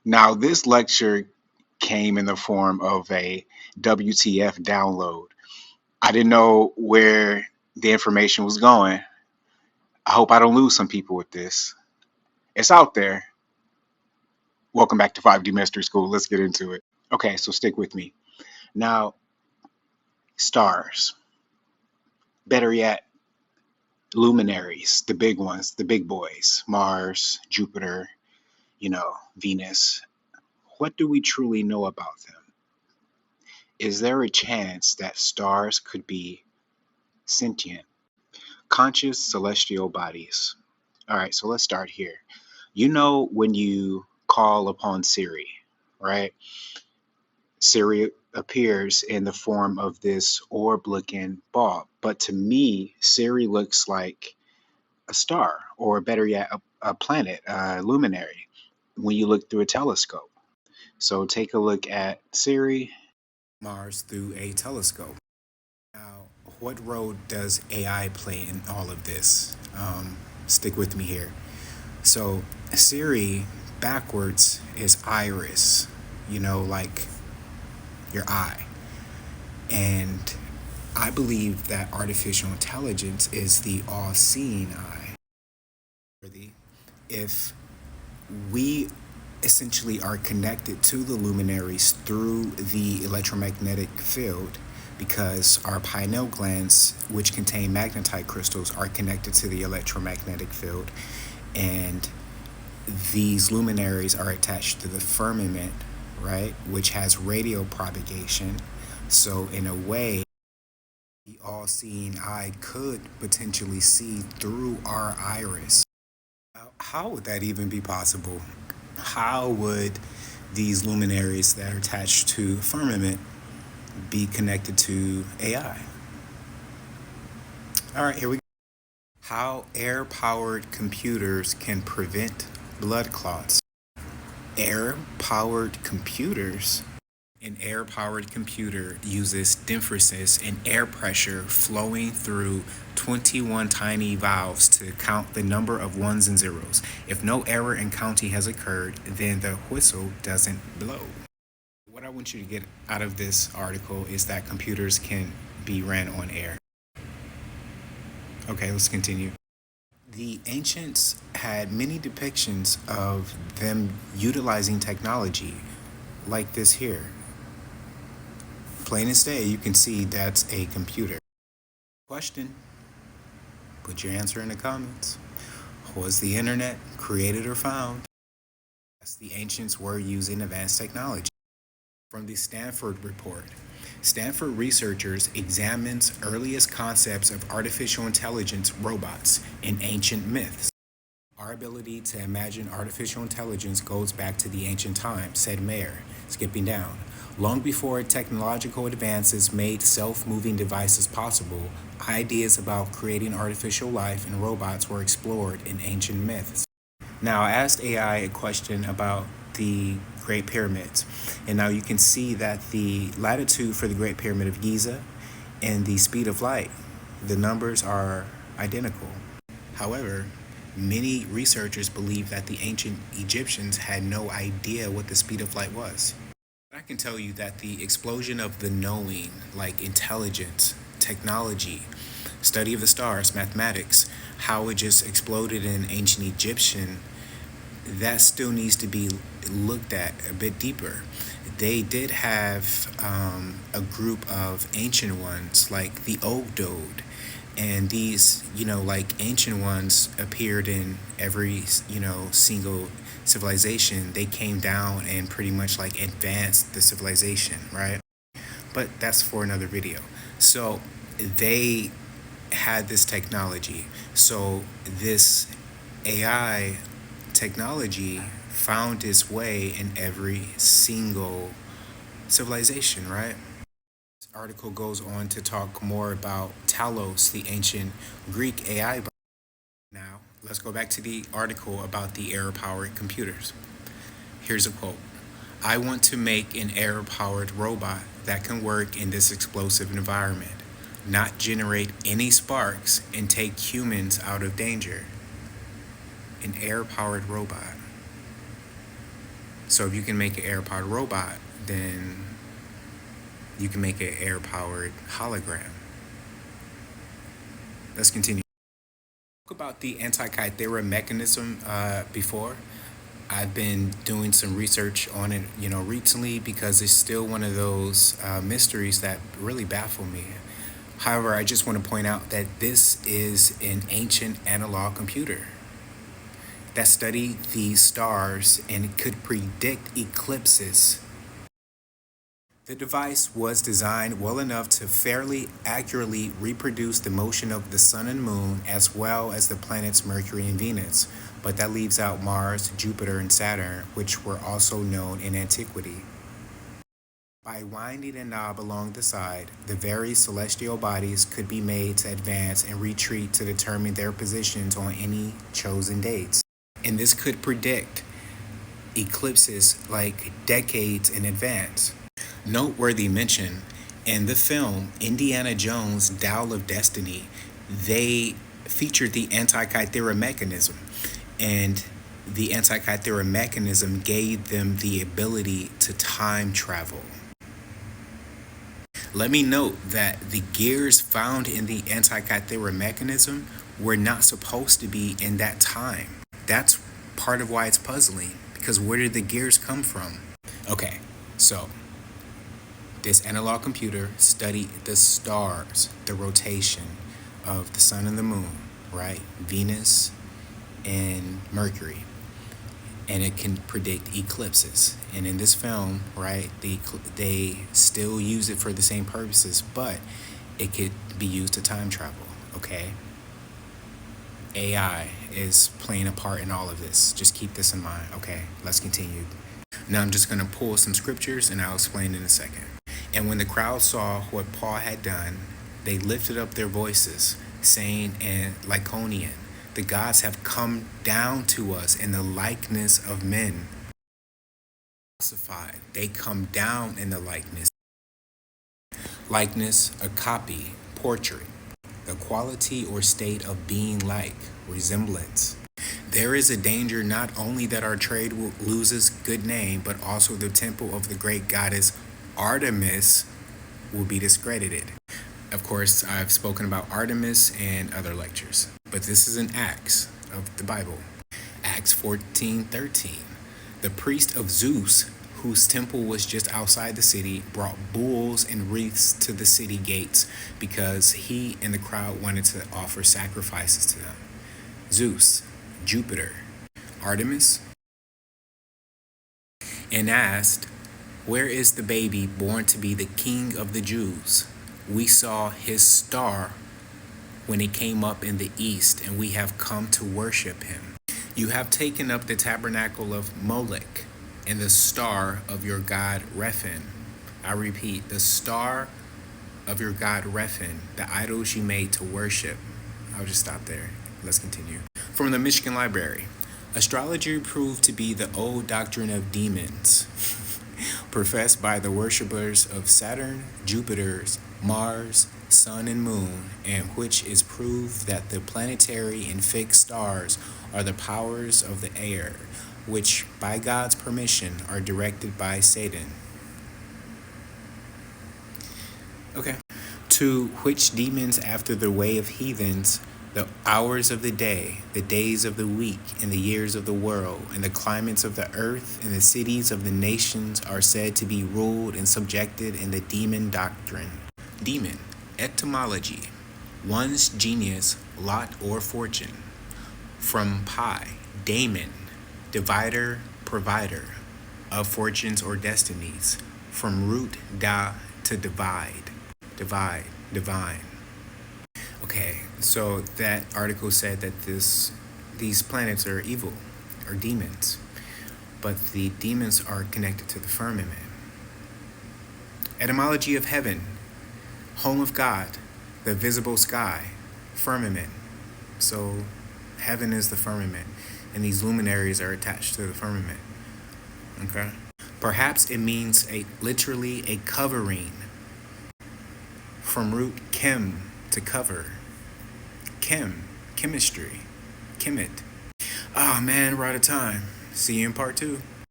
Now, this lecture came in the form of a WTF download. I didn't know where the information was going. I hope I don't lose some people with this. It's out there. Welcome back to 5D Mystery School. Let's get into it. Okay, so stick with me. Now, stars. Better yet, luminaries, the big ones, the big boys, Mars, Jupiter, Venus. What do we truly know about them? Is there a chance that stars could be sentient, conscious celestial bodies? All right, so let's start here. When you call upon Siri, right? Siri appears in the form of this orb-looking ball, but to me, Siri looks like a star, or better yet, a planet, a luminary, when you look through a telescope. So take a look at Siri, Mars through a telescope. Now, what role does AI play in all of this? Stick with me here. So Siri backwards is iris, like your eye. And I believe that artificial intelligence is the all-seeing eye. If we essentially are connected to the luminaries through the electromagnetic field, because our pineal glands, which contain magnetite crystals, are connected to the electromagnetic field, and these luminaries are attached to the firmament, right, which has radio propagation. So in a way, the all-seeing eye could potentially see through our iris. How would that even be possible? How would these luminaries that are attached to firmament be connected to AI? All right, here we go. How air-powered computers can prevent blood clots. Air-powered computers? An air-powered computer uses diaphragms and air pressure flowing through 21 tiny valves to count the number of ones and zeros. If no error in counting has occurred, then the whistle doesn't blow. What I want you to get out of this article is that computers can be ran on air. Okay, let's continue. The ancients had many depictions of them utilizing technology like this here. Plain as day, you can see that's a computer. Question. Put your answer in the comments. Was the internet created or found? Yes, the ancients were using advanced technology. From the Stanford report, Stanford researchers examines earliest concepts of artificial intelligence robots in ancient myths. Our ability to imagine artificial intelligence goes back to the ancient times, said Mayer, skipping down. Long before technological advances made self-moving devices possible, ideas about creating artificial life and robots were explored in ancient myths. Now, I asked AI a question about the Great Pyramids, and now you can see that the latitude for the Great Pyramid of Giza and the speed of light, the numbers are identical. However, many researchers believe that the ancient Egyptians had no idea what the speed of light was. I can tell you that the explosion of the knowing, like intelligence, technology, study of the stars, mathematics, how it just exploded in ancient Egyptian, that still needs to be looked at a bit deeper. They did have a group of ancient ones like the Ogdode, and these, like ancient ones appeared in every, single civilization. They came down and pretty much like advanced the civilization, right? But that's for another video. So they had this technology. So this AI technology found its way in every single civilization, right? This article goes on to talk more about Talos, the ancient Greek AI. Now, let's go back to the article about the air-powered computers. Here's a quote. I want to make an air-powered robot that can work in this explosive environment, not generate any sparks, and take humans out of danger. An air-powered robot. So if you can make an air-powered robot, then you can make an air-powered hologram. Let's continue. Talk about the Antikythera mechanism before. I've been doing some research on it, recently because it's still one of those mysteries that really baffle me. However, I just want to point out that this is an ancient analog computer that studied the stars and could predict eclipses. The device was designed well enough to fairly accurately reproduce the motion of the sun and moon as well as the planets Mercury and Venus, but that leaves out Mars, Jupiter, and Saturn, which were also known in antiquity. By winding a knob along the side, the various celestial bodies could be made to advance and retreat to determine their positions on any chosen dates. And this could predict eclipses like decades in advance. Noteworthy mention, in the film Indiana Jones Dial of Destiny, they featured the Antikythera mechanism, and the Antikythera mechanism gave them the ability to time travel. Let me note that the gears found in the Antikythera mechanism were not supposed to be in that time. That's part of why it's puzzling, because where did the gears come from? Okay, so this analog computer studied the stars, the rotation of the sun and the moon, right? Venus and Mercury. And it can predict eclipses. And in this film, right, they still use it for the same purposes, but it could be used to time travel, okay? AI is playing a part in all of this. Just keep this in mind, okay? Let's continue. Now I'm just going to pull some scriptures and I'll explain in a second. And when the crowd saw what Paul had done, they lifted up their voices, saying in Lycaonian, "The gods have come down to us in the likeness of men." They come down in the likeness. Likeness, a copy, portrait, the quality or state of being like, resemblance. There is a danger not only that our trade loses good name, but also the temple of the great goddess Artemis will be discredited. Of course, I've spoken about Artemis in other lectures, but this is in Acts of the Bible. Acts 14:13. The priest of Zeus, whose temple was just outside the city, brought bulls and wreaths to the city gates because he and the crowd wanted to offer sacrifices to them. Zeus, Jupiter, Artemis, and asked, "Where is the baby born to be the king of the Jews? We saw his star when it came up in the east, and we have come to worship him. You have taken up the tabernacle of Molech and the star of your god Rephan." I repeat, the star of your god Rephan, the idols you made to worship. I'll just stop there. Let's continue. From the Michigan Library. Astrology proved to be the old doctrine of demons, professed by the worshippers of Saturn, Jupiter's, Mars, Sun, and Moon, and which is proof that the planetary and fixed stars are the powers of the air, which by God's permission are directed by Satan. Okay. To which demons after the way of heathens, the hours of the day, the days of the week, and the years of the world, and the climates of the earth, and the cities of the nations are said to be ruled and subjected in the demon doctrine. Demon, etymology, one's genius, lot, or fortune. From pi, daemon, divider, provider of fortunes or destinies. From root da, to divide, divine. Okay, so that article said that these planets are evil, or demons, but the demons are connected to the firmament. Etymology of heaven, home of God, the visible sky, firmament. So heaven is the firmament, and these luminaries are attached to the firmament. Okay? Perhaps it means literally a covering. From root chem, to cover. Chem, chemistry, chemet. Oh man, we're out of time. See you in part 2.